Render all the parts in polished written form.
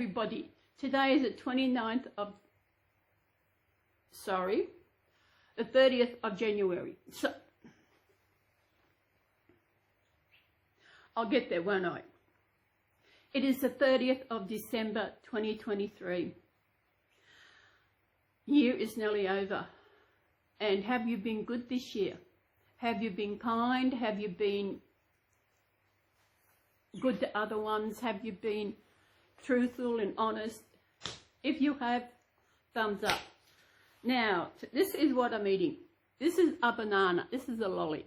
everybody. Today is the 30th of January. So, I'll get there, won't I? It is the 30th of December 2023. Year is nearly over. And have you been good this year? Have you been kind? Have you been good to other ones? Have you been truthful and honest? If you have, thumbs up. Now, this is what I'm eating. This is a banana. This is a lolly.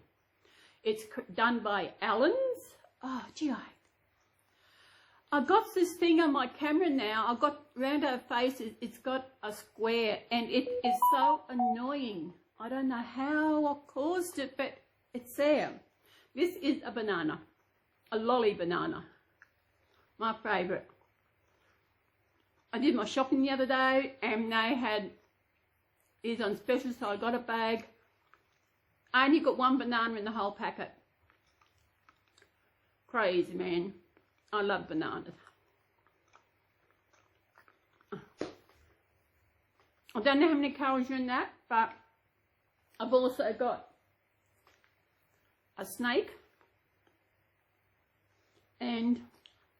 It's done by Allen's. Oh, gee, I've got this thing on my camera now. I've got round her face. It's got a square, and it is so annoying. I don't know how I caused it, but it's there. This is a banana, a lolly banana. My favourite. I did my shopping the other day, and they had these on special, so I got a bag. I only got one banana in the whole packet. Crazy, man. I love bananas. I don't know how many calories are in that, but I've also got a snake and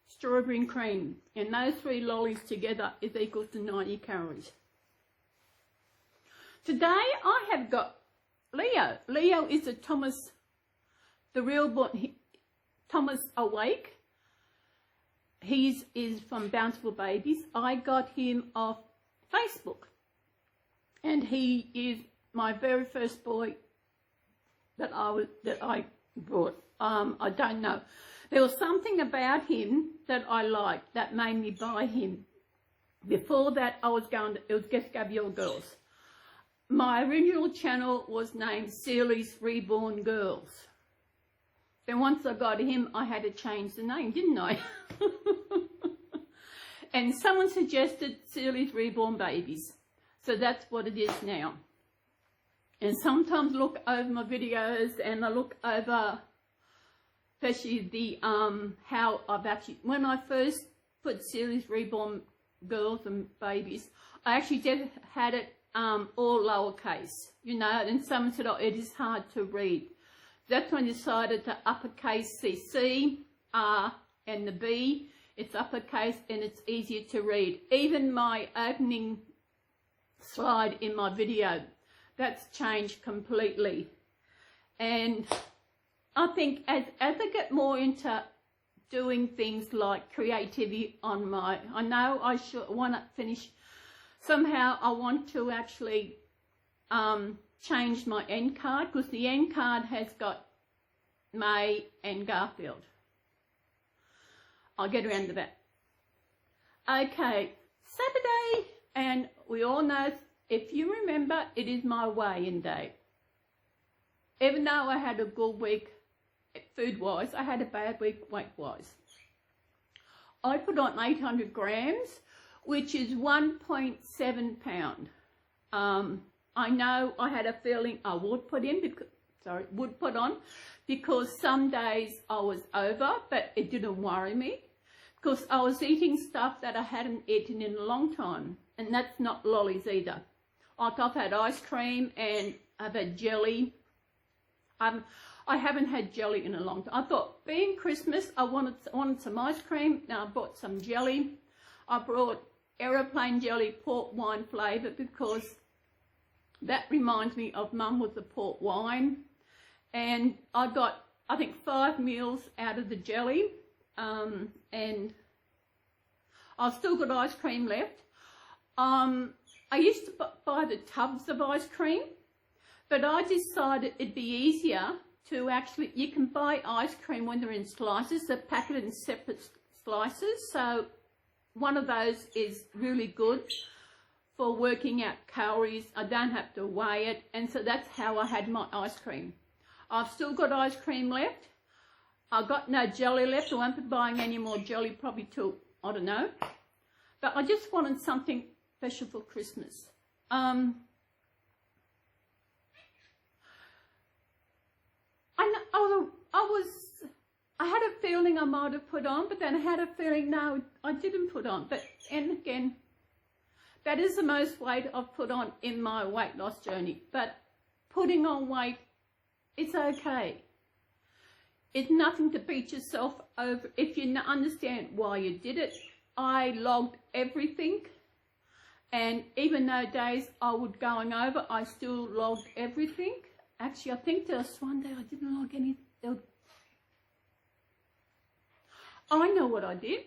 strawberry and cream, and those three lollies together is equal to 90 calories. Today I have got Leo. Leo is a Thomas, the Reborn, Thomas Awake. He is from Bountiful Babies. I got him off Facebook, and he is my very first boy that I brought. I don't know. There was something about him that I liked that made me buy him. Before that, it was going to be all girls. My original channel was named CelysRebornBabies. Then once I got him, I had to change the name, didn't I? And someone suggested CelysRebornBabies. So that's what it is now. And sometimes I look over my videos and I look over, especially the, how I've actually, when I first put Celys Reborn Girls and Babies, I actually just had it all lowercase, you know, and someone said, oh, it is hard to read. That's when I decided to uppercase the C, R, and the B. It's uppercase and it's easier to read. Even my opening slide in my video, that's changed completely. And I think as I get more into doing things like creativity on my, I know I want to finish, somehow I want to actually change my end card, because the end card has got May and Garfield. I'll get around to that. Okay, Saturday, and we all know, if you remember, it is my weigh-in day. Even though I had a good week food-wise, I had a bad week weight-wise. I put on 800 grams, which is 1.7 pound. I know I had a feeling I would put on, because some days I was over, but it didn't worry me, because I was eating stuff that I hadn't eaten in a long time, and that's not lollies either. Like I've had ice cream and I've had jelly. I haven't had jelly in a long time. I thought, being Christmas, I wanted some ice cream. Now I bought some jelly. I brought aeroplane jelly, port wine flavour, because that reminds me of Mum with the port wine. And I got, I think, 5 meals out of the jelly, and I've still got ice cream left. I used to buy the tubs of ice cream, but I decided it'd be easier to actually, you can buy ice cream when they're in slices, they're packed in separate slices, so one of those is really good for working out calories. I don't have to weigh it, and so that's how I had my ice cream. I've still got ice cream left. I've got no jelly left. I won't be buying any more jelly probably till, I don't know. But I just wanted something special for Christmas. I had a feeling I might have put on, but then I had a feeling, no, I didn't put on. But, and again, that is the most weight I've put on in my weight loss journey. But putting on weight, it's okay. It's nothing to beat yourself over. If you understand why you did it, I logged everything. And even though days I would going over, I still logged everything. Actually, I think there was one day I didn't log anything. I know what I did.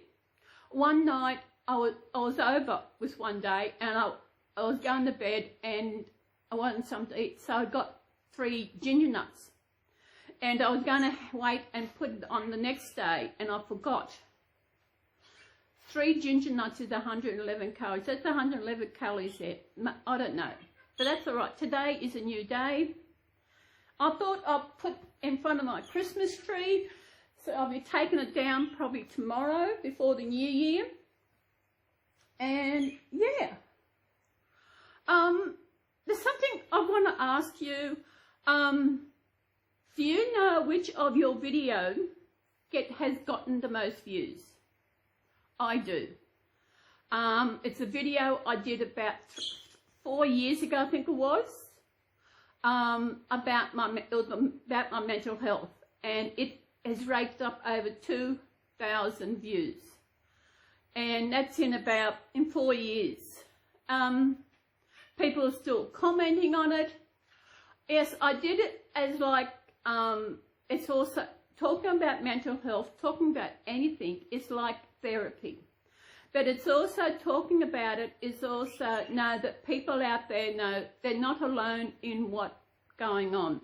One night I was over with one day, and I was going to bed and I wanted something to eat, so I got 3 ginger nuts. And I was going to wait and put it on the next day, and I forgot. 3 ginger nuts is 111 calories. That's 111 calories there. I don't know. But that's all right. Today is a new day. I thought I'll put in front of my Christmas tree. So I'll be taking it down probably tomorrow before the new year. And yeah. There's something I want to ask you. Do you know which of your videos has gotten the most views? I do. It's a video I did about 4 years ago, I think it was, about my mental health, and it has raked up over 2,000 views, and that's in 4 years. People are still commenting on it. Yes, I did it as like, it's also talking about mental health, talking about anything is like therapy. But it's also talking about it is also know that people out there know they're not alone in what's going on.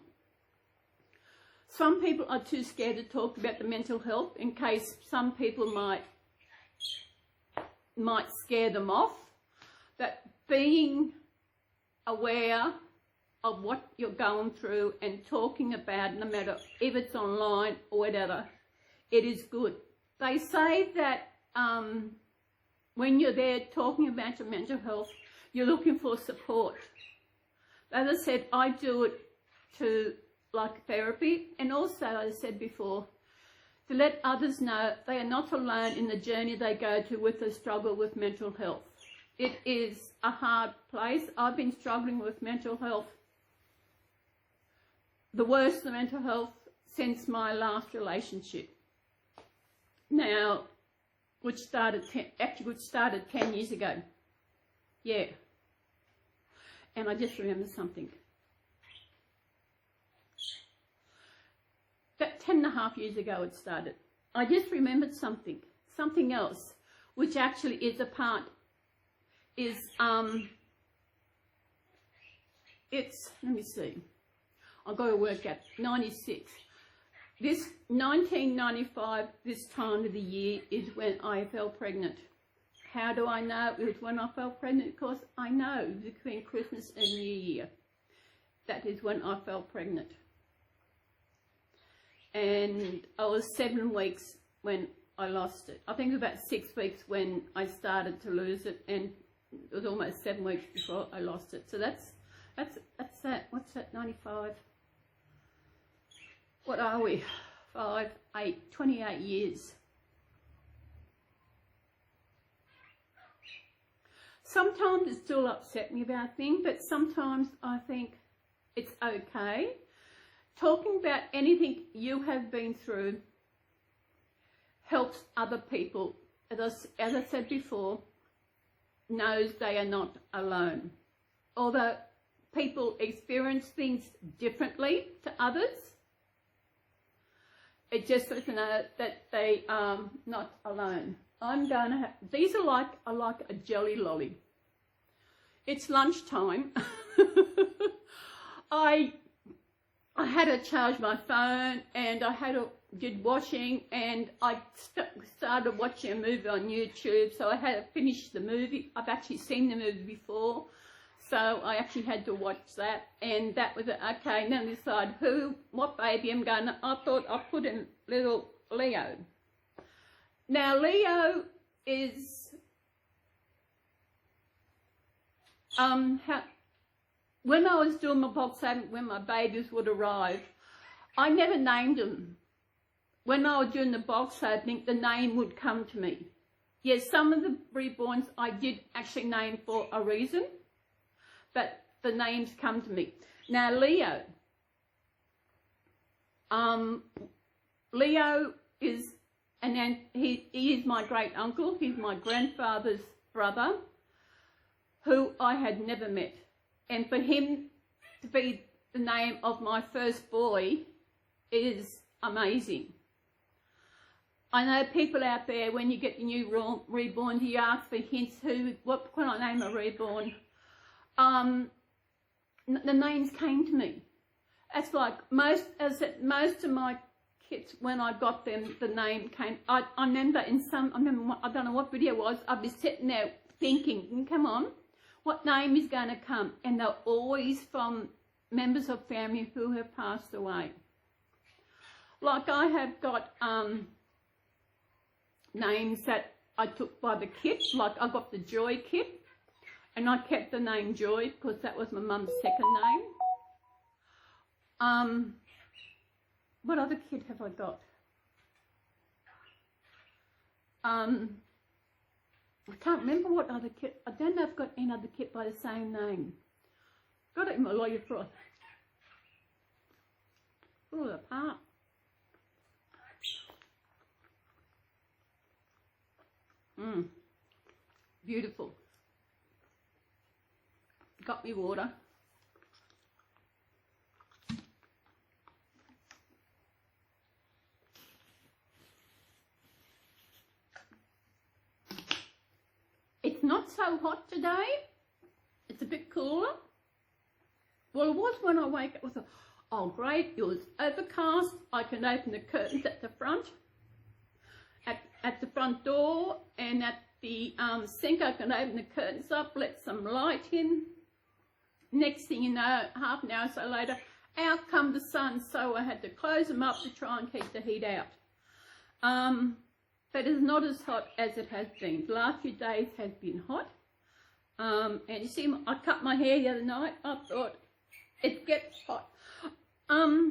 Some people are too scared to talk about the mental health in case some people might scare them off. But being aware of what you're going through and talking about, no matter if it's online or whatever, it is good. They say that when you're there talking about your mental health, you're looking for support. As I said, I do it to like therapy, and also, as I said before, to let others know they are not alone in the journey they go to with the struggle with mental health. It is a hard place. I've been struggling with mental health, the worst of mental health, since my last relationship. Now, which started 10 years ago. Yeah. And I just remember something. About 10.5 years ago it started. I just remembered something else, which actually is a part, it's, let me see, I've got to work out, 96. This 1995, this time of the year, is when I fell pregnant. How do I know it was when I fell pregnant? Because I know it was between Christmas and New Year. That is when I fell pregnant. And I was 7 weeks when I lost it. I think it was about 6 weeks when I started to lose it, and it was almost 7 weeks before I lost it. So that's that. What's that? 95. What are we? 5, 8, 28 years. Sometimes it still upset me about things, but sometimes I think it's okay. Talking about anything you have been through helps other people, as I said before, knows they are not alone. Although people experience things differently to others, it just lets them know that they are not alone. I'm going to have, these are like a jelly lolly. It's lunchtime. I had to charge my phone, and I did washing, and I started watching a movie on YouTube, so I had to finish the movie. I've actually seen the movie before, so I actually had to watch that, and that was it. Okay, now decide what baby I'm going to, I thought I'd put in little Leo. Now Leo is, when I was doing my box saving, when my babies would arrive, I never named them. when I was doing the box opening, the name would come to me. Yes, some of the reborns I did actually name for a reason, but the names come to me. Now, Leo. Leo is, he is my great uncle. He's my grandfather's brother, who I had never met. And for him to be the name of my first boy is amazing. I know people out there, when you get the new reborn, you ask for hints, what can I name a reborn? The names came to me. It's like most of my kids, when I got them, the name came. I remember I don't know what video it was, I'd be sitting there thinking, come on, what name is going to come? And they're always from members of family who have passed away. Like I have got names that I took by the kit, like I got the Joy kit, and I kept the name Joy because that was my mum's second name. What other kit have I got? I can't remember what other kit. I don't know if I've got any other kit by the same name. Got it in my lawyer froth. Pull it apart. Beautiful. Got me water. It's not so hot today. It's a bit cooler. Well, it was when I wake up. I thought, oh great, it was overcast. I can open the curtains at the front. At the front door and at the sink, I can open the curtains up, let some light in. Next thing you know, half an hour or so later, out come the sun, so I had to close them up to try and keep the heat out. But it's not as hot as it has been. The last few days has been hot. And you see, I cut my hair the other night. I thought, it gets hot. I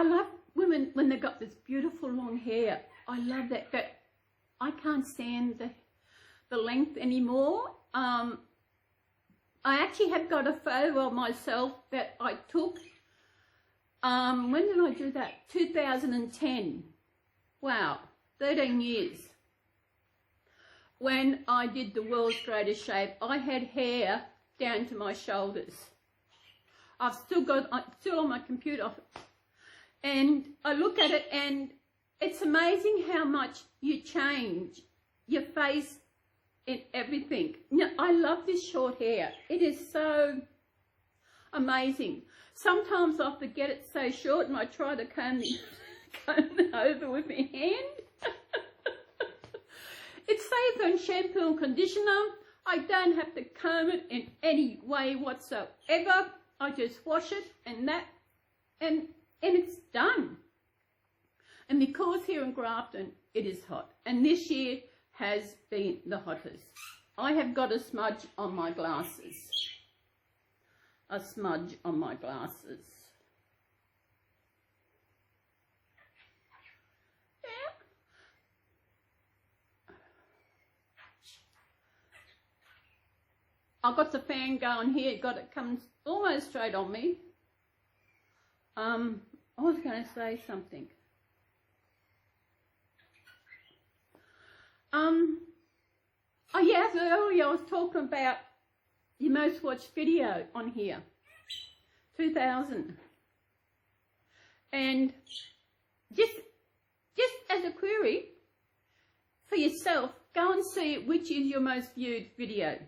love women when they've got this beautiful long hair. I love that, but I can't stand the length anymore. I actually have got a photo of myself that I took, when did I do that? 2010. Wow, 13 years. When I did the world's greatest shape, I had hair down to my shoulders. I've still got, still on my computer. And I look at it and it's amazing how much you change your face and everything. Now, I love this short hair. It is so amazing. Sometimes I forget it's so short and I try to comb it over with my hand. It's safe on shampoo and conditioner. I don't have to comb it in any way whatsoever. I just wash it and it's done. And because here in Grafton it is hot, and this year has been the hottest. I have got a smudge on my glasses. A smudge on my glasses. Yeah. I've got the fan going here, it comes almost straight on me. I was going to say something. Oh yes, earlier I was talking about your most watched video on here, 2000. And just as a query for yourself, go and see which is your most viewed video.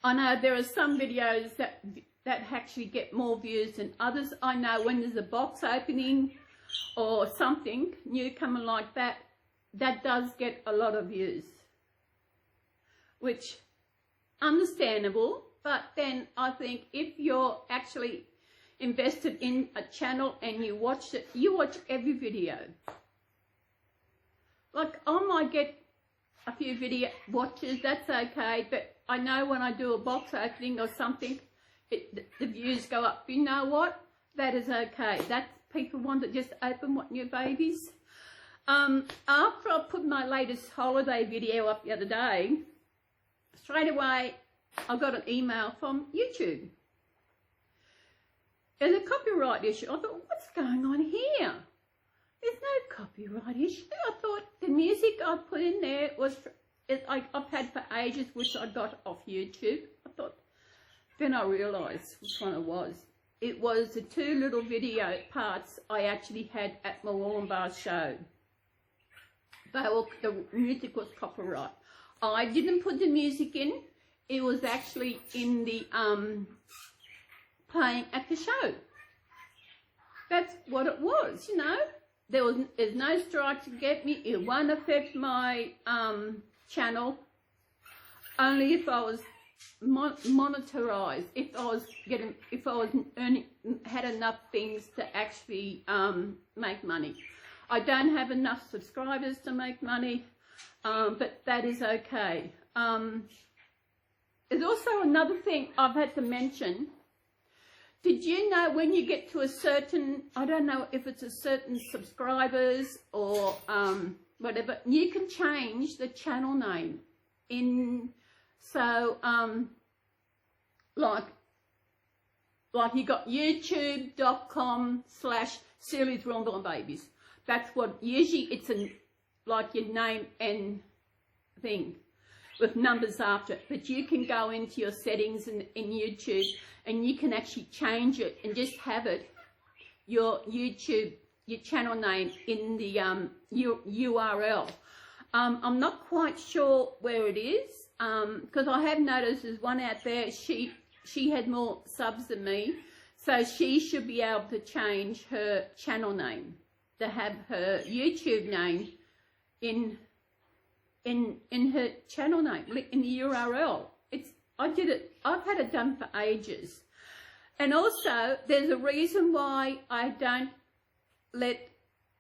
I know there are some videos that actually get more views than others. I know when there's a box opening or something new coming like that, that does get a lot of views, which understandable. But then I think if you're actually invested in a channel and you watch it, you watch every video. Like I might get a few video watches, that's okay, but I know when I do a box opening or something, the views go up. You know what? That is okay. people want to just open what new babies. After I put my latest holiday video up the other day, straight away I got an email from YouTube. There's a copyright issue. I thought, what's going on here? There's no copyright issue. I thought the music I put in there was, I've had for ages, which I got off YouTube. I thought, then I realised which one it was. It was the 2 little video parts I actually had at my Wollongbar show. The music was copyright. I didn't put the music in. It was actually in the playing at the show. That's what it was, you know. There's no strike to get me. It won't affect my channel. Only if I was monetized, if I was earning, had enough things to actually make money. I don't have enough subscribers to make money, but that is okay. There's also another thing I've had to mention. Did you know when you get to a certain, I don't know if it's a certain subscribers or whatever, you can change the channel name so like you got youtube.com/CelysRebornBabies. That's what, usually it's like your name and thing with numbers after it. But you can go into your settings in YouTube and you can actually change it and just have it, your YouTube, your channel name in the URL. I'm not quite sure where it is because I have noticed there's one out there, she had more subs than me, so she should be able to change her channel name to have her YouTube name in her channel name, in the URL. I did it, I've had it done for ages. And also, there's a reason why I don't let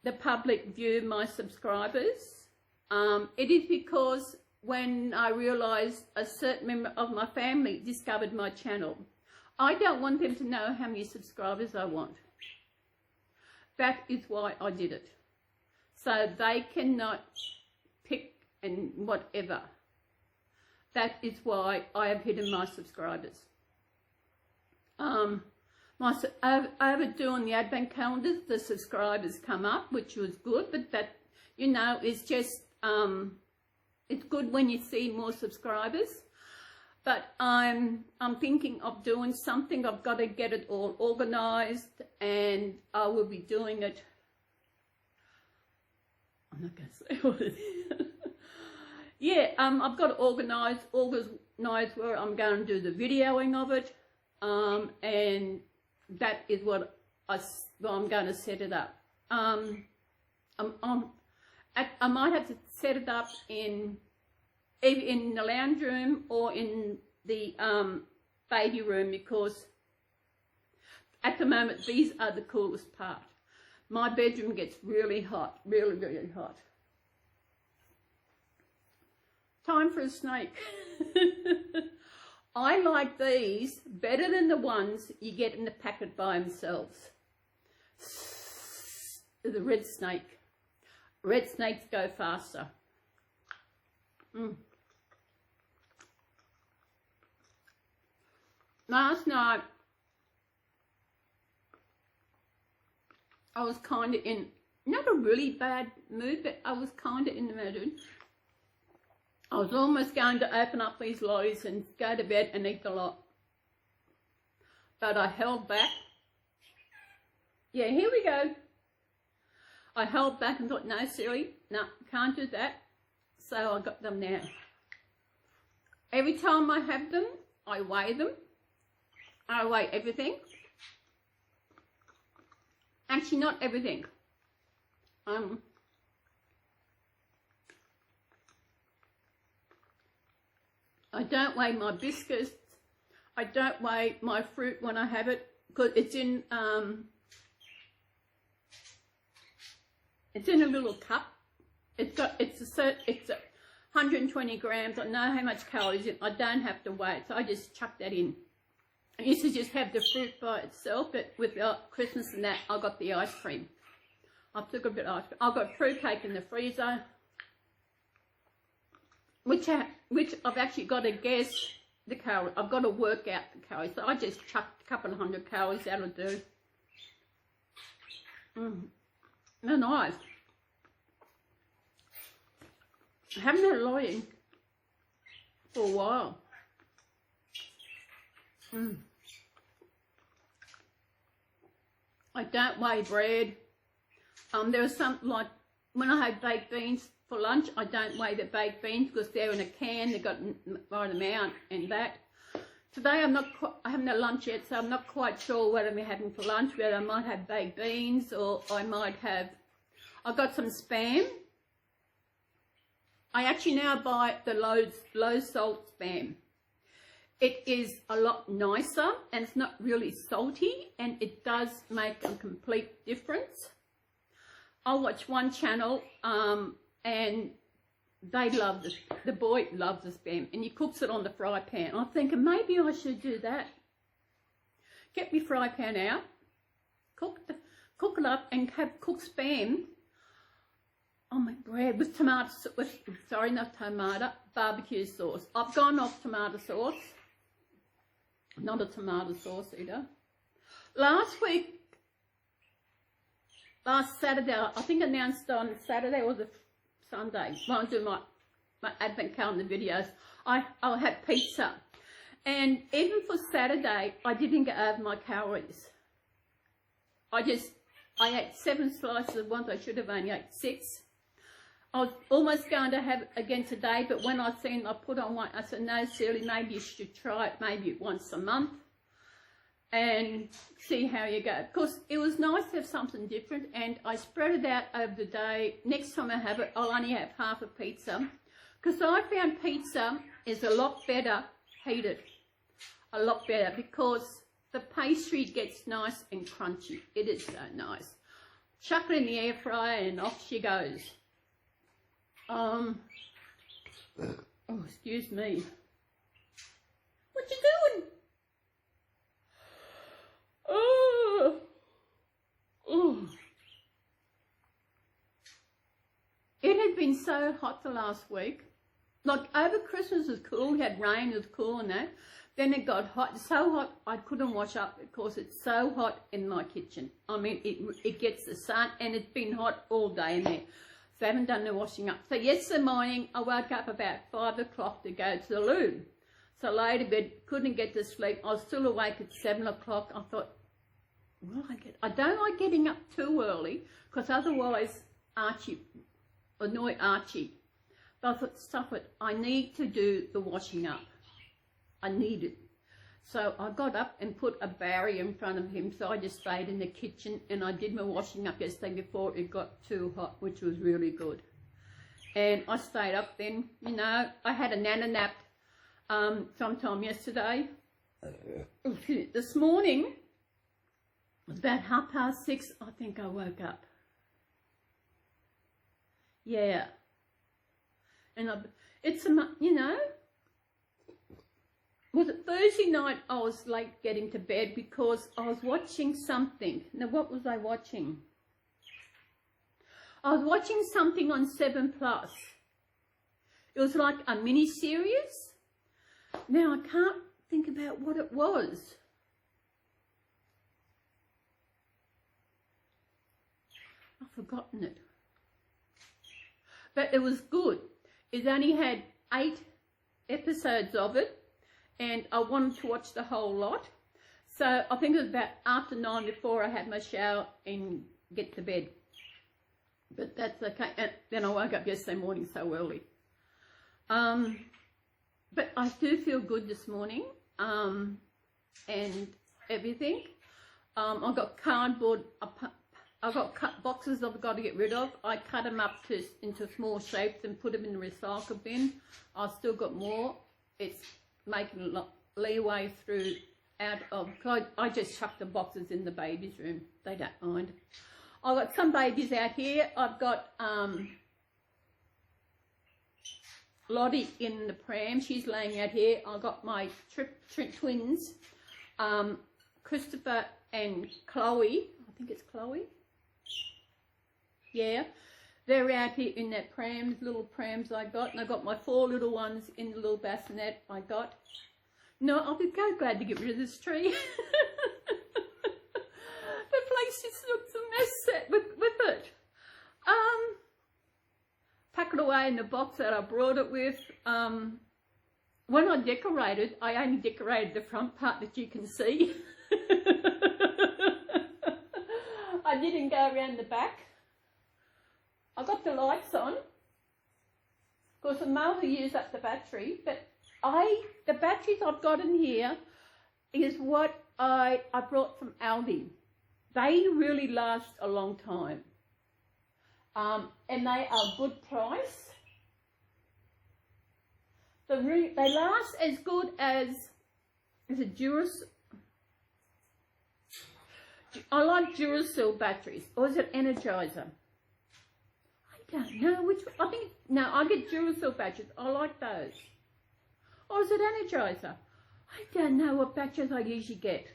the public view my subscribers. It is because when I realised a certain member of my family discovered my channel, I don't want them to know how many subscribers I want. That is why I did it. So they cannot pick and whatever. That is why I have hidden my subscribers. Over doing the advent calendars, the subscribers come up, which was good, but that, you know, is just, it's good when you see more subscribers. But I'm thinking of doing something. I've got to get it all organised, and I will be doing it. I'm not going to say what it is. Yeah, I've got to organise where I'm going to do the videoing of it, and that is what I'm going to set it up. I might have to set it up in either in the lounge room or in the baby room, because at the moment these are the coolest part. My bedroom gets really hot, really, really hot. Time for a snake. I like these better than the ones you get in the packet by themselves. The red snake. Red snakes go faster. Last night, I was kind of in, not a really bad mood, but I was kind of in the mood. I was almost going to open up these lollies and go to bed and eat the lot. But I held back. Yeah, here we go. I held back and thought, no, silly, no, can't do that. So I got them now. Every time I have them, I weigh them. I weigh everything. Actually, not everything. I don't weigh my biscuits. I don't weigh my fruit when I have it, because it's in a little cup. It's 120 grams. I know how much calories in. I don't have to weigh it, so I just chuck that in. I used to just have the fruit by itself, but with Christmas and that, I got the ice cream. I took a bit of ice cream. I've got fruit cake in the freezer, which I've actually got to guess the calories. I've got to work out the calories. So I just chucked a couple of 100 calories, that'll do. They're nice. I haven't had a lot in for a while. I don't weigh bread. There was something like when I had baked beans for lunch, I don't weigh the baked beans because they're in a can. They've got the right amount and that. Today I haven't had lunch yet, so I'm not quite sure what I'm having for lunch. Whether I might have baked beans or I might have. I got some Spam. I actually now buy the low salt Spam. It is a lot nicer and it's not really salty and it does make a complete difference. I watch one channel and they love the boy loves the Spam and he cooks it on the fry pan. I'm thinking maybe I should do that. Get my fry pan out, cook it up and have cooked Spam on my bread with barbecue sauce. I've gone off tomato sauce. Not a tomato sauce either. Last Saturday, I think I announced on Saturday or the Sunday, when I do my advent calendar videos, I'll have pizza. And even for Saturday, I didn't get over my calories. I ate 7 slices of ones, I should have only ate 6. I was almost going to have it again today, but when I put on one, I said, no, Celly, maybe you should try it maybe once a month and see how you go. Because it was nice to have something different, and I spread it out over the day. Next time I have it, I'll only have half a pizza. Because I found pizza is a lot better heated. A lot better, because the pastry gets nice and crunchy. It is so nice. Chuck it in the air fryer and off she goes. Oh, excuse me. What you doing? Oh. It had been so hot the last week. Like over Christmas was cool, we had rain, it was cool and that. Then it got hot, so hot I couldn't wash up because it's so hot in my kitchen. I mean, it gets the sun and it's been hot all day in there. So I haven't done the washing up. So yesterday morning, I woke up about 5 o'clock to go to the loo. So I laid in bed, couldn't get to sleep. I was still awake at 7 o'clock. I thought, I don't like getting up too early because otherwise annoy Archie. But I thought, stuff it, I need to do the washing up. I need it. So I got up and put a barrier in front of him, so I just stayed in the kitchen and I did my washing up yesterday before it got too hot, which was really good. And I stayed up then, you know, I had a nana nap sometime yesterday. This morning, it was about 6:30, I think I woke up. Yeah. And it's, you know, was it Thursday night I was late getting to bed because I was watching something. Now, what was I watching? I was watching something on 7 Plus. It was like a mini-series. Now, I can't think about what it was. I've forgotten it. But it was good. It only had 8 episodes of it. And I wanted to watch the whole lot. So I think it was about after 9 before I had my shower and get to bed. But that's okay. And then I woke up yesterday morning so early. But I do feel good this morning. And everything. I've got cardboard. I've got boxes I've got to get rid of. I cut them up into small shapes and put them in the recycle bin. I've still got more. It's making a lot leeway through out of, I just chuck the boxes in the baby's room. They don't mind. I've got some babies out here. I've got Lottie in the pram. She's laying out here. I've got my twins. Christopher and Chloe, I think it's Chloe, yeah, they're out here in that little prams I got, and I got my 4 little ones in the little bassinet I got. No, I'll be so glad to get rid of this tree. The place just looks a mess with it. Pack it away in the box that I brought it with. When I decorated, I only decorated the front part that you can see. I didn't go around the back. I got the lights on because the motor used up the battery, but the batteries I've got in here is what I brought from Aldi. They really last a long time, and they are good price. They last as good as, is it Duracell? I like Duracell batteries, or is it Energizer? I don't know which, I get Duracell batteries, I like those. Or is it Energizer? I don't know what batteries I usually get.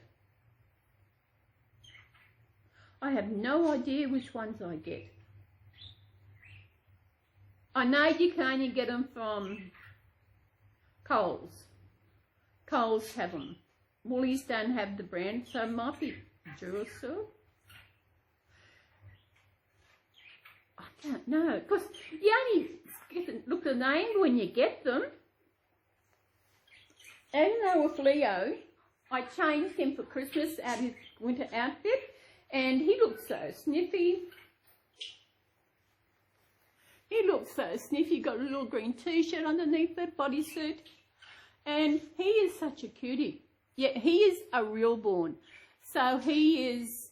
I have no idea which ones I get. I know you can only get them from Coles. Coles have them. Woolies don't have the brand, so it might be Duracell. I don't know, because you only look at the name when you get them. And with Leo, I changed him for Christmas out his winter outfit, and he looked so sniffy. He looked so sniffy, got a little green t-shirt underneath it, bodysuit. And he is such a cutie. Yeah, he is a Reborn. So he is,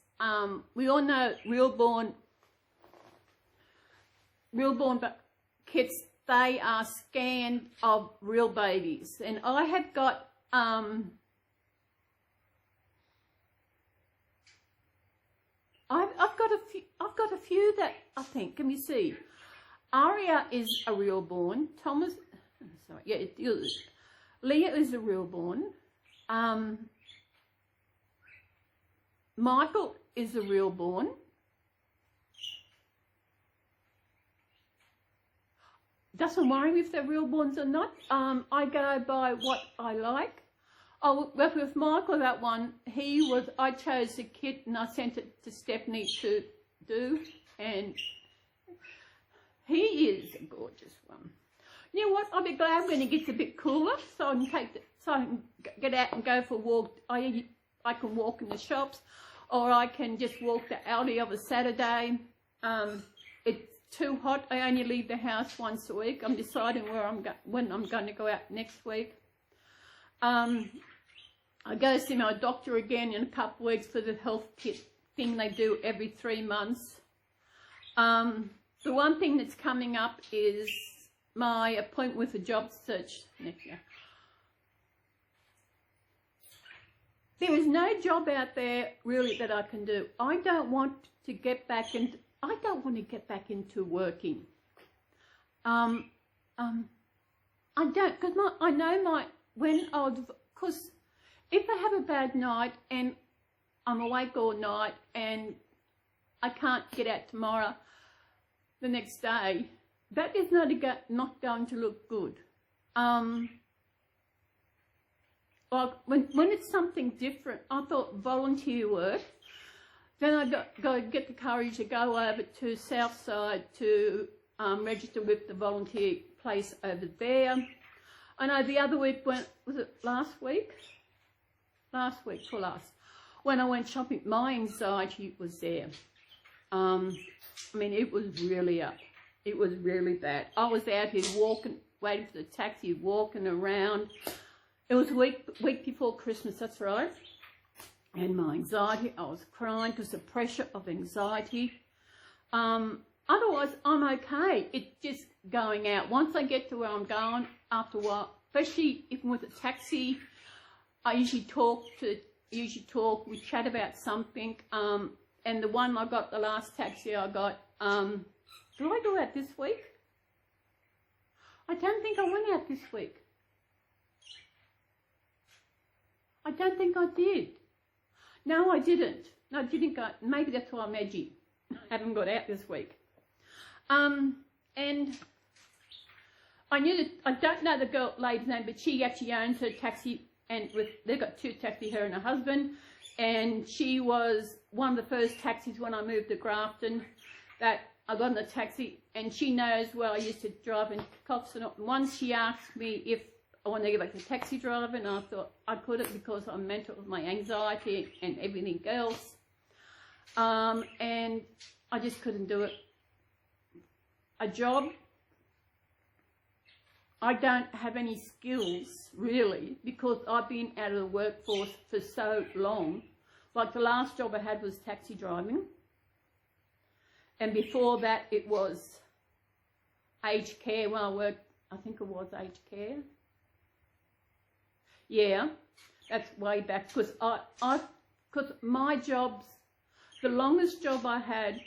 we all know Reborn kits, they are scanned of real babies. And I have got, I've got a few that I think, can we see? Aria is a Reborn. Thomas, sorry, yeah, it is. Leah is a Reborn. Michael is a Reborn. Doesn't worry me if they're Reborns or not. I go by what I like. Oh, well, with Michael, that one, I chose the kit and I sent it to Stephanie to do, and he is a gorgeous one. You know what? I'll be glad when it gets a bit cooler, so I can get out and go for a walk. I can walk in the shops, or I can just walk to Aldi of a Saturday. It's too hot. I only leave the house once a week. I'm deciding when I'm going to go out next week. I go see my doctor again in a couple of weeks for the health kit thing they do every 3 months. The one thing that's coming up is my appointment with a job search next year. There is no job out there really that I can do. I don't want to get back into working. I don't, because I know because if I have a bad night and I'm awake all night and I can't get out tomorrow, the next day, that is not going to look good. Like when it's something different, I thought volunteer work. Then I go get the courage to go over to Southside to register with the volunteer place over there. I know the other week was it last week? Last week or last. When I went shopping, my anxiety was there. I mean, it was really up. It was really bad. I was out here walking, waiting for the taxi, walking around. It was a week before Christmas, that's right. And my anxiety, I was crying because the pressure of anxiety. Otherwise, I'm okay. It's just going out. Once I get to where I'm going, after a while, especially if I'm with a taxi, I usually talk, we chat about something. And the one I got, the last taxi I got, did I go out this week? I don't think I went out this week. I don't think I did. No, I didn't. No, I didn't go. Maybe that's why I'm edgy. I haven't got out this week. And I knew that, I don't know the lady's name, but she actually owns her taxi, and they've got 2 taxis, her and her husband, and she was one of the first taxis when I moved to Grafton that I got in a taxi, and she knows well I used to drive in Cox, and once she asked me if I wanted to get back to taxi driving, and I thought I couldn't because I'm mental with my anxiety and everything else, and I just couldn't do it. A job, I don't have any skills really because I've been out of the workforce for so long. Like the last job I had was taxi driving, and before that it was aged care. When I worked, I think it was aged care. Yeah, that's way back because because my jobs, the longest job I had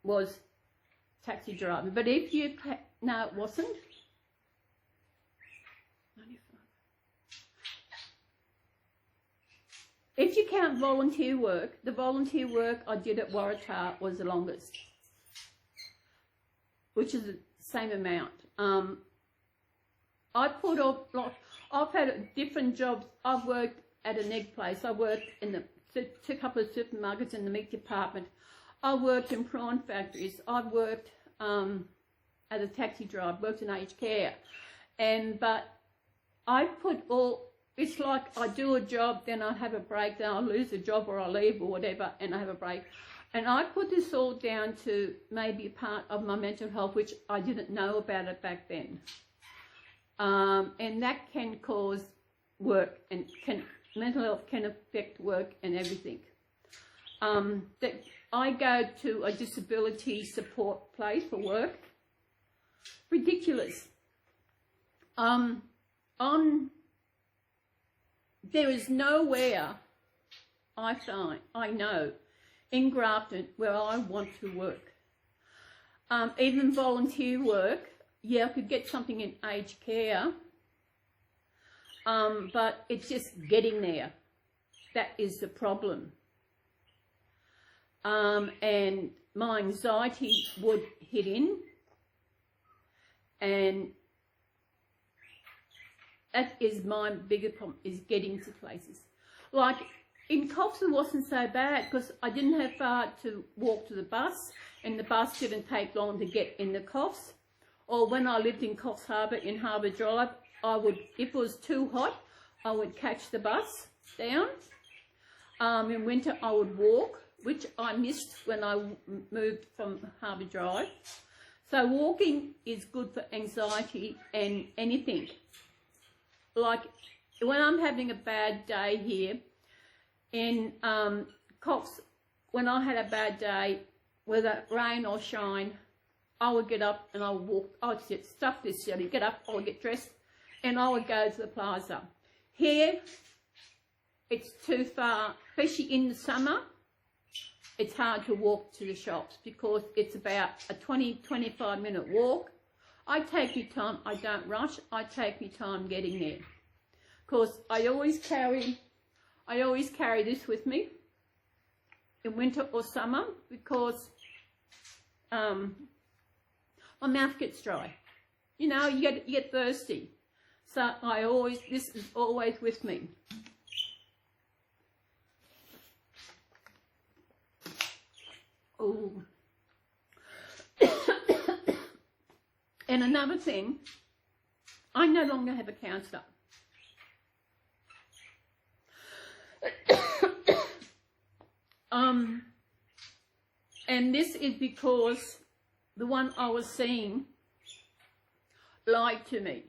was taxi driving. But if you, no, it wasn't. If you count volunteer work, the volunteer work I did at Waratah was the longest, which is the same amount. I put up, like, I've had different jobs. I've worked at an egg place. I worked in a couple of supermarkets in the meat department. I worked in prawn factories. I've worked as a taxi driver, worked in aged care. But I put all, it's like I do a job, then I have a break, then I lose a job or I leave or whatever, and I have a break. And I put this all down to maybe a part of my mental health, which I didn't know about it back then. And that can cause work, and mental health can affect work and everything. That I go to a disability support place for work. Ridiculous. There is nowhere I know in Grafton where I want to work. Even volunteer work, yeah, I could get something in aged care, but it's just getting there. That is the problem. And my anxiety would hit in, and that is my biggest problem, is getting to places. Like in Cox it wasn't so bad because I didn't have far to walk to the bus, and the bus didn't take long to get in the Cox. Or when I lived in Cox Harbour, in Harbour Drive, I would, if it was too hot, I would catch the bus down. In winter I would walk, which I missed when I moved from Harbour Drive. So walking is good for anxiety and anything. Like when I'm having a bad day here in Cox, when I had a bad day, whether rain or shine, I would get up and I would walk. I would sit, stuff this silly, get up, I would get dressed, and I would go to the plaza. Here, it's too far, especially in the summer. It's hard to walk to the shops because it's about a 20-25 minute walk. I take my time, I don't rush, I take my time getting there. Because I always carry this with me in winter or summer because my mouth gets dry. You know, you get thirsty. So this is always with me. Oh. And another thing, I no longer have a counsellor. And this is because the one I was seeing lied to me.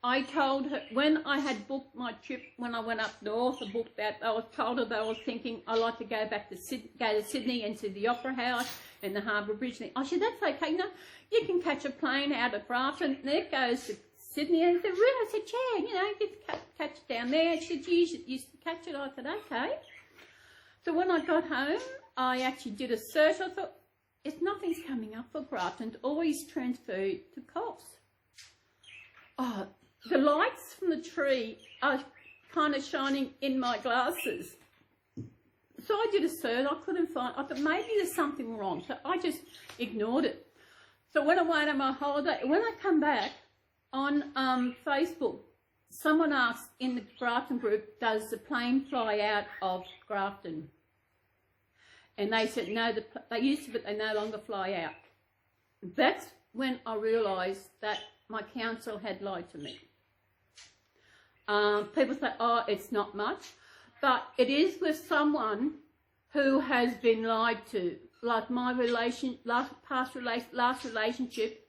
I told her, when I had booked my trip, when I went up north, I booked that, I was told her that I was thinking I'd like to go back to Sydney and see the Opera House and the Harbour Bridge. I said, that's okay, no, you can catch a plane out of Grafton, and it goes to Sydney. And I said, really? I said, yeah, you know, you can catch it down there. She said, you used to catch it. I said, okay. So when I got home, I actually did a search. I thought, if nothing's coming up for Grafton, it's always transferred to Cox. Oh, the lights from the tree are kind of shining in my glasses. So I did a search, I couldn't find, I thought maybe there's something wrong. So I just ignored it. So when I went on my holiday, when I come back on Facebook, someone asked in the Grafton group, does the plane fly out of Grafton? And they said, no, they used to, but they no longer fly out. That's when I realised that my counsel had lied to me. People say, oh, it's not much. But it is with someone who has been lied to. Like my last relationship,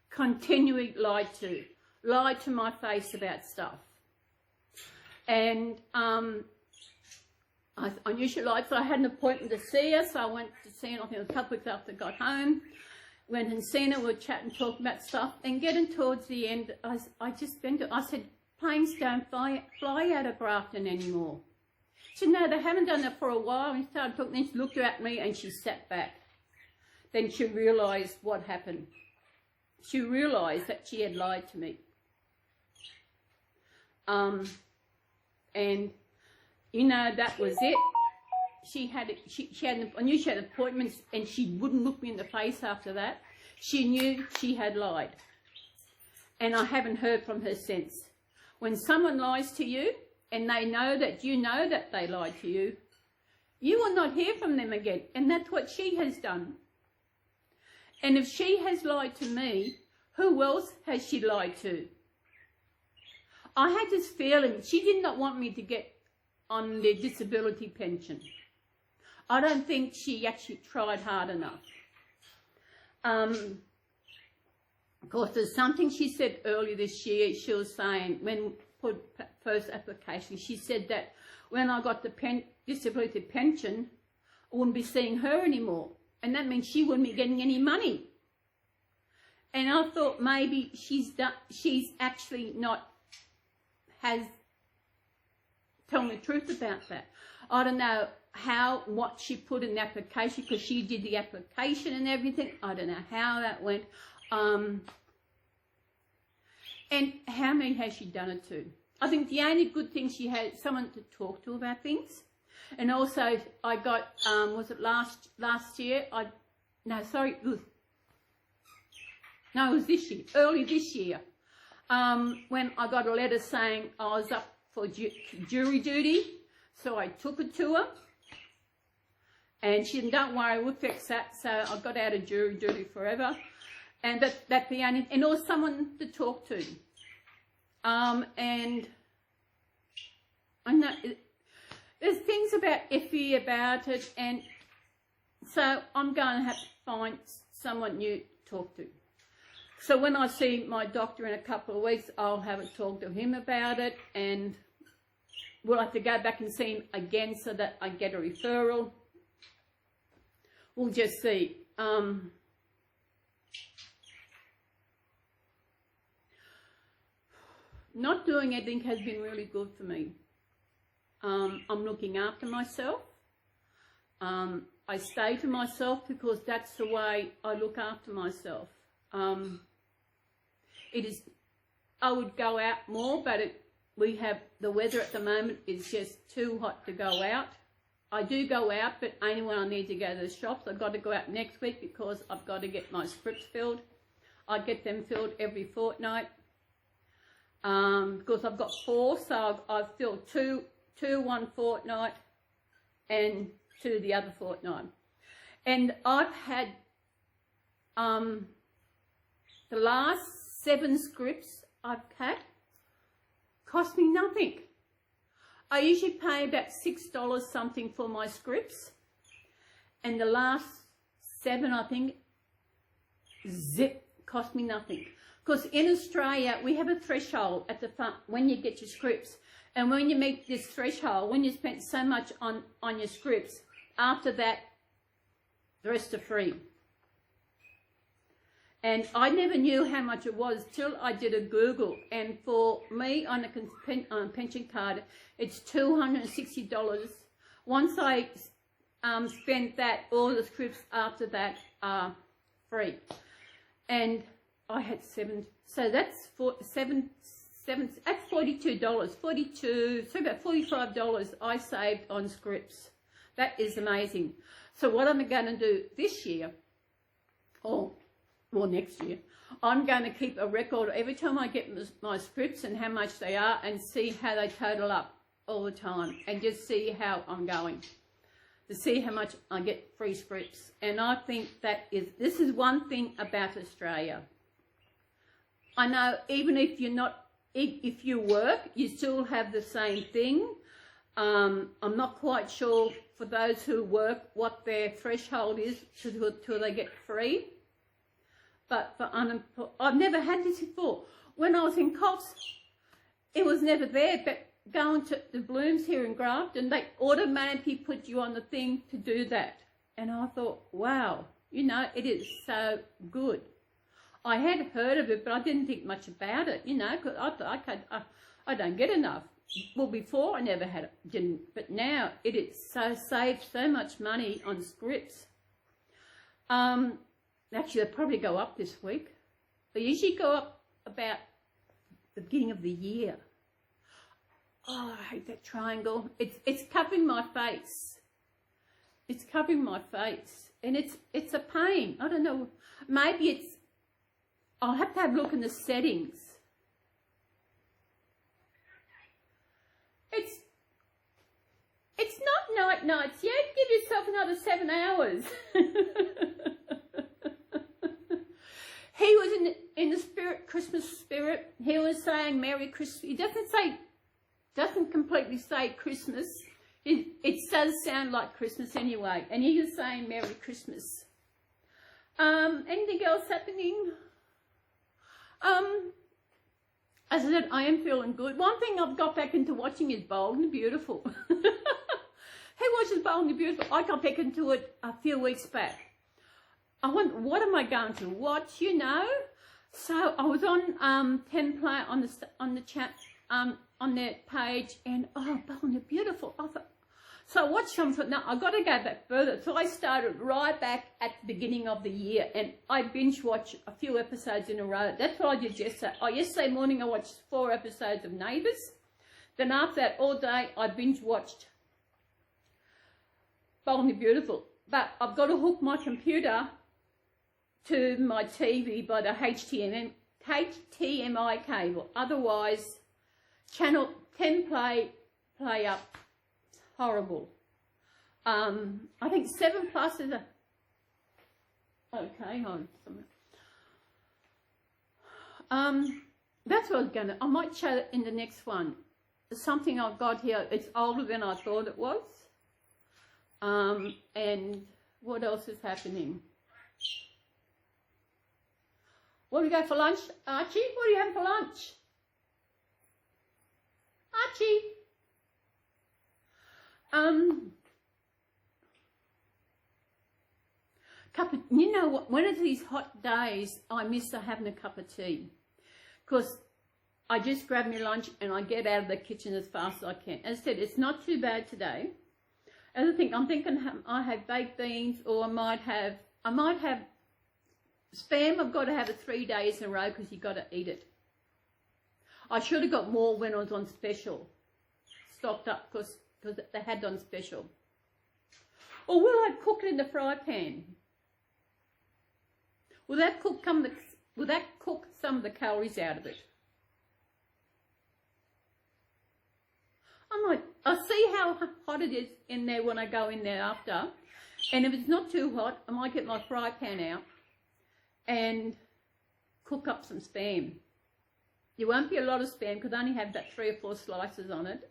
continually lied to my face about stuff. And I knew she lied, so I had an appointment to see her, so I went to see her, I think a couple of weeks after I got home. Went and seen her, we were chatting, talking about stuff, and getting towards the end, I said, planes don't fly out of Grafton anymore. She said, no, they haven't done that for a while. And started talking, then she looked at me and she sat back. Then she realised what happened. She realised that she had lied to me. And, you know, that was it. I knew she had appointments and she wouldn't look me in the face after that. She knew she had lied. And I haven't heard from her since. When someone lies to you, and they know that you know that they lied to you, you will not hear from them again. And that's what she has done. And if she has lied to me, who else has she lied to? I had this feeling she did not want me to get on the disability pension. I don't think she actually tried hard enough. Of course, there's something she said earlier this year. She was saying, when put first application, she said that when I got the disability pension, I wouldn't be seeing her anymore, and that means she wouldn't be getting any money. And I thought maybe she's actually not telling the truth about that. I don't know what she put in the application, because she did the application and everything. I don't know how that went. And how many has she done it to? I think the only good thing, she had someone to talk to about things. And also I got, was it last year? No, it was this year, early this year, when I got a letter saying I was up for jury duty. So I took it to her. And she said, don't worry, we'll fix that. So I got out of jury duty forever. And that's the only, and also someone to talk to. And I know there's things iffy about it, and so I'm going to have to find someone new to talk to. So when I see my doctor in a couple of weeks, I'll have a talk to him about it, and we'll have to go back and see him again so that I get a referral. We'll just see. Not doing anything has been really good for me. I'm looking after myself. I stay to myself because that's the way I look after myself. I would go out more, but we have the weather at the moment is just too hot to go out. I do go out, but only when I need to go to the shops. I've got to go out next week because I've got to get my scripts filled. I get them filled every fortnight. Because I've got 4, so I've filled two one fortnight and 2 the other fortnight. And I've had the last 7 scripts I've had cost me nothing. I usually pay about $6 something for my scripts, and the last 7, I think, zip, cost me nothing. Because in Australia, we have a threshold at the front when you get your scripts. And when you meet this threshold, when you spend so much on your scripts, after that, the rest are free. And I never knew how much it was till I did a Google. And for me, on a pension card, it's $260. Once I spent that, all the scripts after that are free. And I had 7, so that's 7 That's $42. 42, so about $45 I saved on scripts. That is amazing. So what I'm going to do this year, or well next year, I'm going to keep a record every time I get my scripts and how much they are, and see how they total up all the time, and just see how I'm going, to see how much I get free scripts. And I think this is one thing about Australia. I know even if you're not, if you work, you still have the same thing. I'm not quite sure for those who work what their threshold is till they get free. But for unemployed, I've never had this before. When I was in Coffs, it was never there, but going to the Blooms here in Grafton, they automatically put you on the thing to do that. And I thought, wow, you know, it is so good. I had heard of it, but I didn't think much about it, you know, because I thought, I don't get enough. Well, before I never had it, didn't, but now it is saved so much money on scripts. Actually, they'll probably go up this week. They usually go up about the beginning of the year. Oh, I hate that triangle. It's covering my face. It's covering my face, and it's a pain. I don't know. Maybe it's. I'll have to have a look in the settings. It's not nights yet. Give yourself another 7 hours. He was in the spirit, Christmas spirit. He was saying Merry Christmas. He doesn't completely say Christmas. It does sound like Christmas anyway. And he was saying Merry Christmas. Anything else happening? As I said, I am feeling good. One thing I've got back into watching is Bold and Beautiful. Who watches Bold and Beautiful? I got back into it a few weeks back. I went, what am I going to watch, you know? So I was on Template on the chat on their page, and oh, Bold and Beautiful. I thought, so I watched some. Now I got to go back further. So I started right back at the beginning of the year, and I binge watched a few episodes in a row. That's what I did yesterday. Yesterday morning I watched 4 episodes of Neighbours. Then after that, all day I binge watched Bold and Beautiful. But I've got to hook my computer to my TV by the HDMI cable. Otherwise, channel 10 play up. Horrible. I think 7 Plus is a... Okay, hold on. That's what I was going to... I might show it in the next one. There's something I've got here. It's older than I thought it was. And what else is happening? What do we go for lunch? Archie, what are you having for lunch? Archie? You know what, one of these hot days I miss having a cup of tea, because I just grab my lunch and I get out of the kitchen as fast as I can. As I said, it's not too bad today. As I think, I'm thinking I have baked beans, or I might have spam. I've got to have it 3 days in a row because you've got to eat it. I should have got more when I was on special, stocked up because they had on special. Or will I cook it in the fry pan? Will that cook some of the calories out of it? I'll see how hot it is in there when I go in there after. And if it's not too hot, I might get my fry pan out and cook up some spam. There won't be a lot of spam because I only have about 3 or 4 slices on it.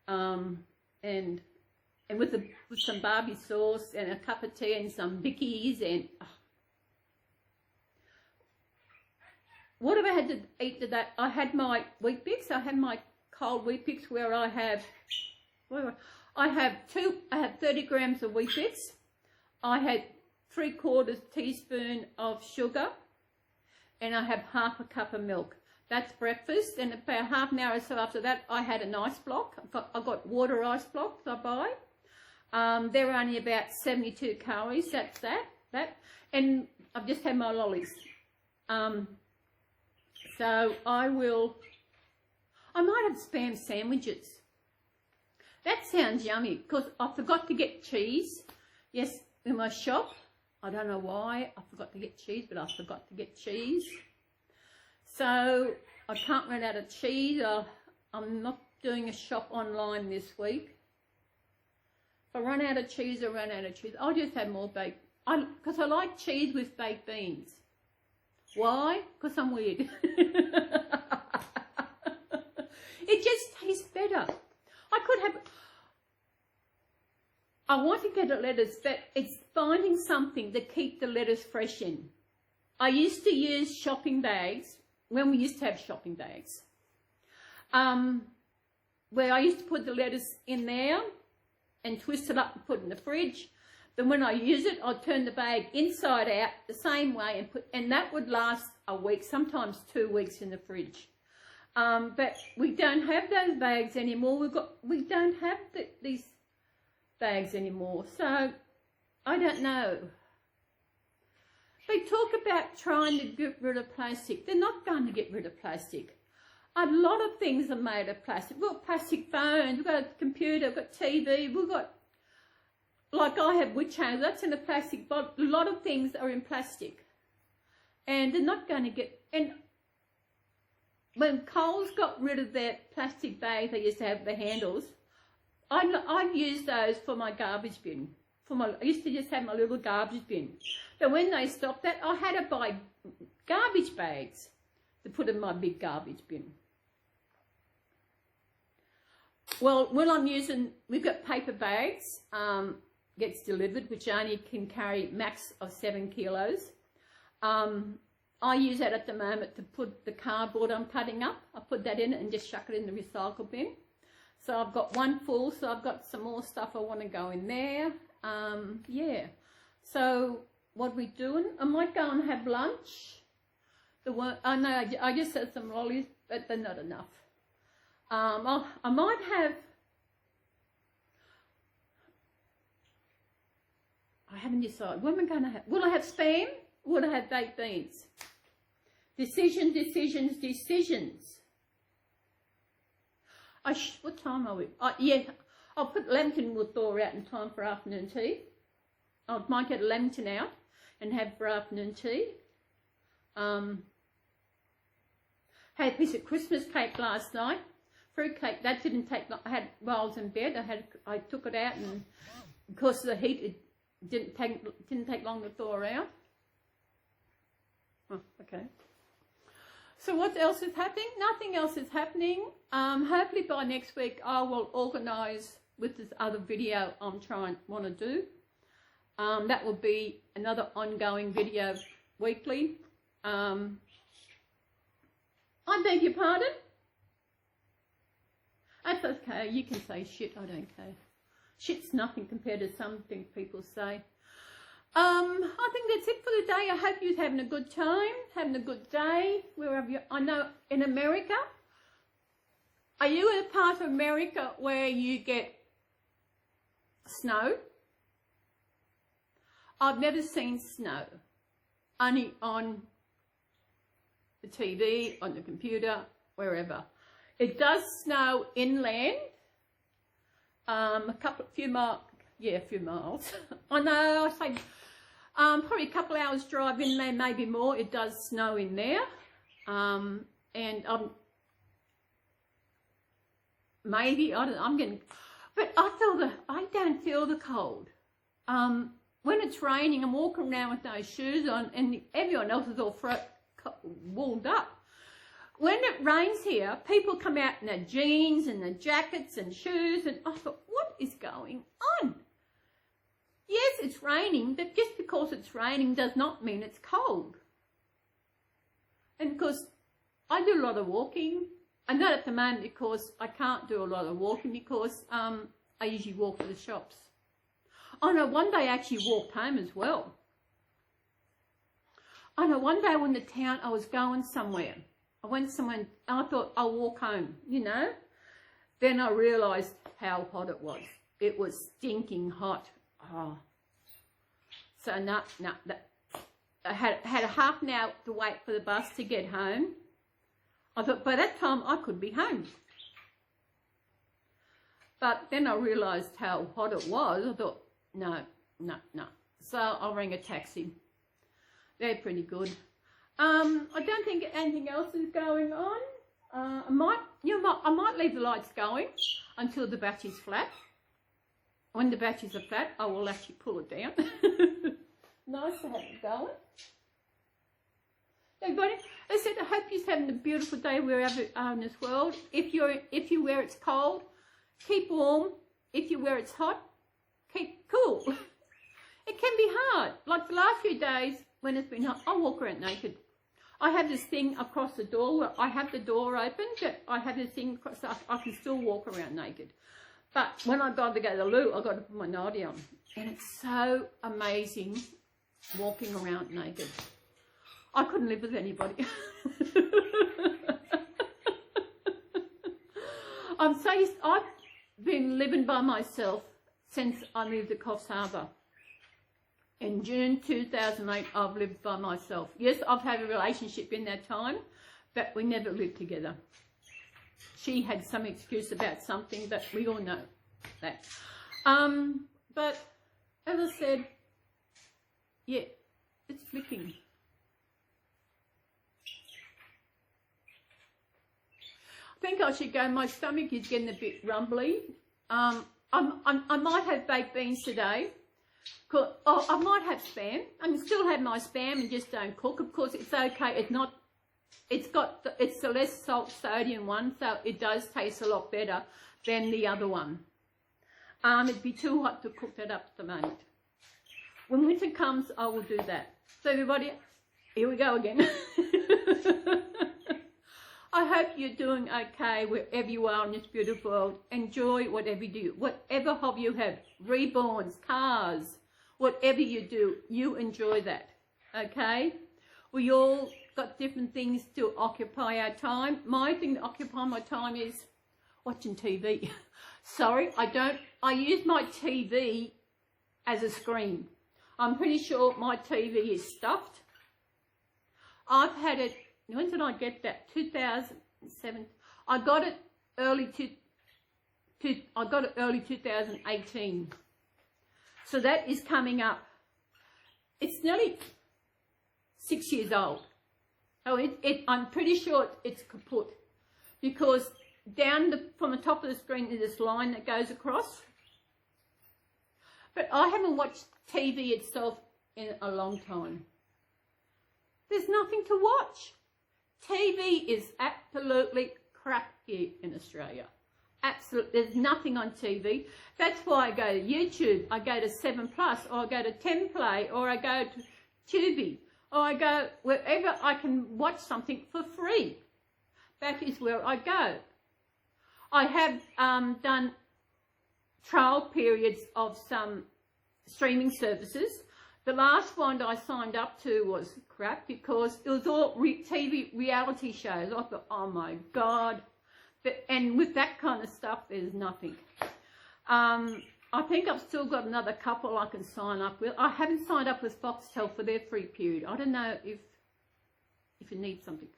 And with some barbie sauce and a cup of tea and some Vickies and... Oh. What have I had to eat today? I had my wheat bix. I had my cold wheat bix where I have 30 grams of wheat bix. I had 3/4 teaspoon of sugar, and I have half a cup of milk. That's breakfast, and about half an hour or so after that, I had an ice block. I got water ice blocks I buy. They're only about 72 calories. That's that. And I've just had my lollies. So I will I might have Spam sandwiches. That sounds yummy, because I forgot to get cheese. Yes, in my shop. I don't know why I forgot to get cheese, but I forgot to get cheese. So I can't run out of cheese. I'm not doing a shop online this week. If I run out of cheese, I run out of cheese. I'll just have more baked, because I like cheese with baked beans. Why? Because I'm weird. It just tastes better. I want to get a lettuce, but it's finding something to keep the lettuce fresh in. I used to use shopping bags, when we used to have shopping bags, where I used to put the lettuce in there and twist it up and put it in the fridge. Then when I use it, I'd turn the bag inside out the same way and that would last a week, sometimes 2 weeks in the fridge. But we don't have those bags anymore. We don't have these bags anymore. So I don't know. They talk about trying to get rid of plastic. They're not going to get rid of plastic. A lot of things are made of plastic. We've got plastic phones, we've got a computer, we've got TV, we've got, like I have witch hanger, that's in a plastic bottle. A lot of things are in plastic. And they're not going to get, and when Coles got rid of their plastic bags they used to have the handles, I used those for my garbage bin. I used to just have my little garbage bin. But when they stopped that, I had to buy garbage bags to put in my big garbage bin. Well, when I'm using, we've got paper bags, gets delivered, which only can carry max of 7 kilos. I use that at the moment to put the cardboard I'm cutting up. I put that in it and just chuck it in the recycle bin. So I've got one full, so I've got some more stuff I want to go in there. Yeah. So what are we doing? I might go and have lunch. I know I just had some lollies, but they're not enough. I might have, I haven't decided. What am I going to have? Will I have Spam? Will I have baked beans? Decisions, decisions, decisions. What time are we? Yeah, I'll put Lamington will thaw out in time for afternoon tea. I might get a Lamington out and have for afternoon tea. Had a piece of Christmas cake last night. Fruit cake, that didn't take long. While I was in bed, I took it out, and because of the heat, it didn't take long to thaw out. Oh, okay. So what else is happening? Nothing else is happening. Hopefully by next week I will organise with this other video want to do. That will be another ongoing video weekly. I beg your pardon? That's okay. You can say shit. I don't care. Shit's nothing compared to something people say. I think that's it for the day. I hope you're having a good time, having a good day, wherever you. I know in America. Are you in a part of America where you get snow? I've never seen snow. Only on the TV, on the computer, wherever. It does snow inland. A few miles. I know, I say probably a couple hours drive inland, maybe more. It does snow in there. Maybe, I don't know, I'm getting, but I don't feel the cold. When it's raining, I'm walking around with no shoes on, and everyone else is all walled up. When it rains here, people come out in their jeans and their jackets and shoes, and I thought, what is going on? Yes, it's raining, but just because it's raining does not mean it's cold. And because I do a lot of walking, and not at the moment because I can't do a lot of walking because I usually walk to the shops. Oh no, one day I actually walked home as well. Oh no, one day I went to town, I was going somewhere. I went somewhere and I thought I'll walk home, you know. Then I realised how hot it was. It was stinking hot. Oh. So I had a half an hour to wait for the bus to get home. I thought by that time I could be home. But then I realised how hot it was. I thought, no. So I rang a taxi. They're pretty good. I don't think anything else is going on. I might leave the lights going until the battery's flat. When the batteries are flat, I will actually pull it down. Nice to have it going. Everybody, I said, I hope you're having a beautiful day wherever you are in this world. If you where it's cold, keep warm. If you where it's hot, keep cool. It can be hard. Like the last few days when it's been hot, I walk around naked. I have this thing across the door where I have the door open, but I have this thing across, so I can still walk around naked. But when I got to go to the loo, I got to put my nightie on. And it's so amazing walking around naked. I couldn't live with anybody. I've been living by myself since I moved to Coffs Harbour. In June 2008, I've lived by myself. Yes, I've had a relationship in that time, but we never lived together. She had some excuse about something, but we all know that. But as I said, yeah, it's flipping. I think I should go. My stomach is getting a bit rumbly. I might have baked beans today. I might have spam. I can still have my spam and just don't cook. Of course, it's okay. It's the less salt sodium one, so it does taste a lot better than the other one. It'd be too hot to cook that up at the moment. When winter comes, I will do that. So everybody, here we go again. I hope you're doing okay wherever you are in this beautiful world. Enjoy whatever you do, whatever hobby you have, reborns, cars, whatever you do, you enjoy that, okay? We all got different things to occupy our time. My thing to occupy my time is watching TV. Sorry, I use my TV as a screen. I'm pretty sure my TV is stuffed. I've had it, when did I get that? 2007. I got it early 2018. So that is coming up. It's nearly 6 years old. Oh, I'm pretty sure it's kaput, because from the top of the screen is this line that goes across. But I haven't watched TV itself in a long time. There's nothing to watch. TV is absolutely crap here in Australia. Absolutely, there's nothing on TV. That's why I go to YouTube, I go to 7 Plus, or I go to 10 Play, or I go to Tubi, or I go wherever I can watch something for free. That is where I go. I have done trial periods of some streaming services. The last one that I signed up to was crap, because it was all TV reality shows. I thought, oh my God. And with that kind of stuff, there's nothing. I think I've still got another couple I can sign up with. I haven't signed up with Foxtel for their free period. I don't know if you need something.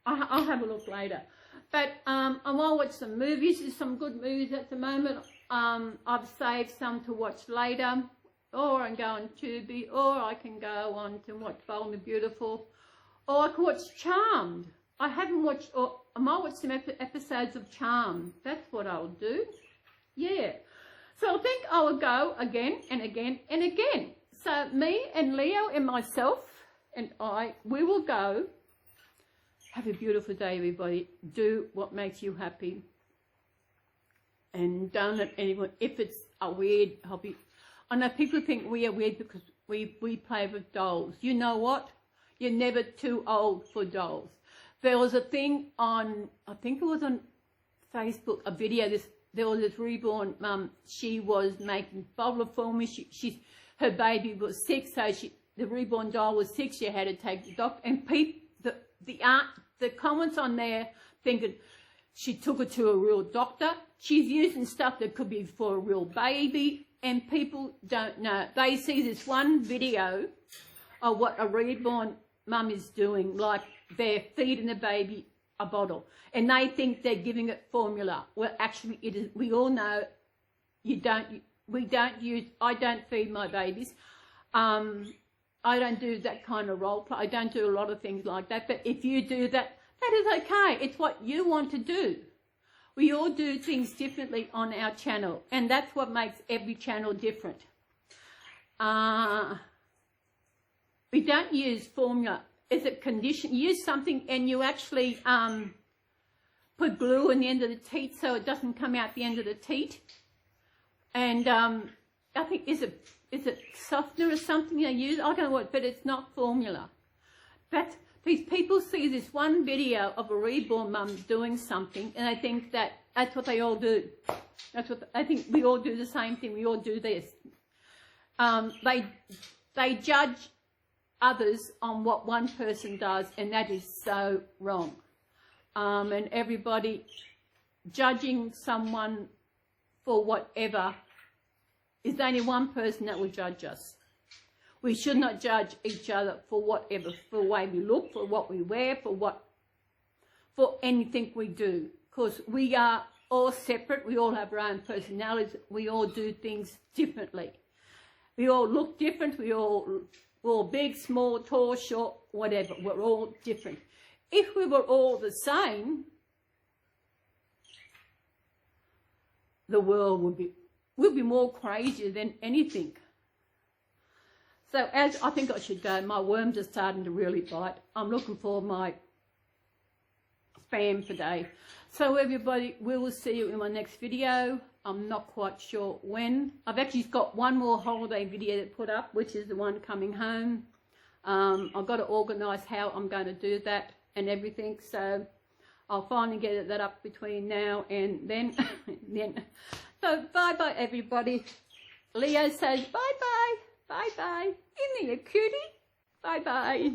I'll have a look later. But I want to watch some movies. There's some good movies at the moment. I've saved some to watch later. Or I can go on Tubi. Or I can go on to watch Bold and Beautiful. Or I can watch Charmed. I haven't watched, or I might watch some episodes of Charmed. That's what I'll do. Yeah. So I think I will go again and again and again. So me and Leo and myself and we will go. Have a beautiful day, everybody. Do what makes you happy. And don't let anyone, if it's a weird hobby. I know people think we are weird because we play with dolls. You know what? You're never too old for dolls. There was a thing on, I think it was on Facebook, a video, there was this reborn mum, she was making bubble for me, her baby was sick, so the reborn doll was sick, she had to take the doctor, and the comments on there thinking she took her to a real doctor, she's using stuff that could be for a real baby, and people don't know. They see this one video of what a reborn mum is doing, like they're feeding the baby a bottle, and they think they're giving it formula. Well, actually, it is. We all know we don't use. I don't feed my babies. I don't do that kind of role play. I don't do a lot of things like that. But if you do that, that is okay. It's what you want to do. We all do things differently on our channel, and that's what makes every channel different. We don't use formula. Is it condition? Use something and you actually put glue on the end of the teat so it doesn't come out the end of the teat. And I think, is it softener or something they use? I don't know what, but it's not formula. But these people see this one video of a reborn mum doing something and they think that that's what they all do. That's what I think. We all do the same thing. We all do this. They judge others on what one person does, and that is so wrong. And everybody judging someone for whatever, is only one person that will judge us. We should not judge each other for whatever, for the way we look, for what we wear, for anything we do, because we are all separate. We all have our own personalities. We all do things differently. We all look different. We're all big, small, tall, short, whatever. We're all different. If we were all the same, the world would be more crazy than anything. So as I think I should go, my worms are starting to really bite. I'm looking for my spam today. So everybody, we will see you in my next video. I'm not quite sure when. I've actually got one more holiday video to put up, which is the one coming home. I've got to organise how I'm going to do that and everything. So I'll finally get that up between now and then. So bye-bye, everybody. Leo says bye-bye. Bye-bye. Isn't he a cutie? Bye-bye.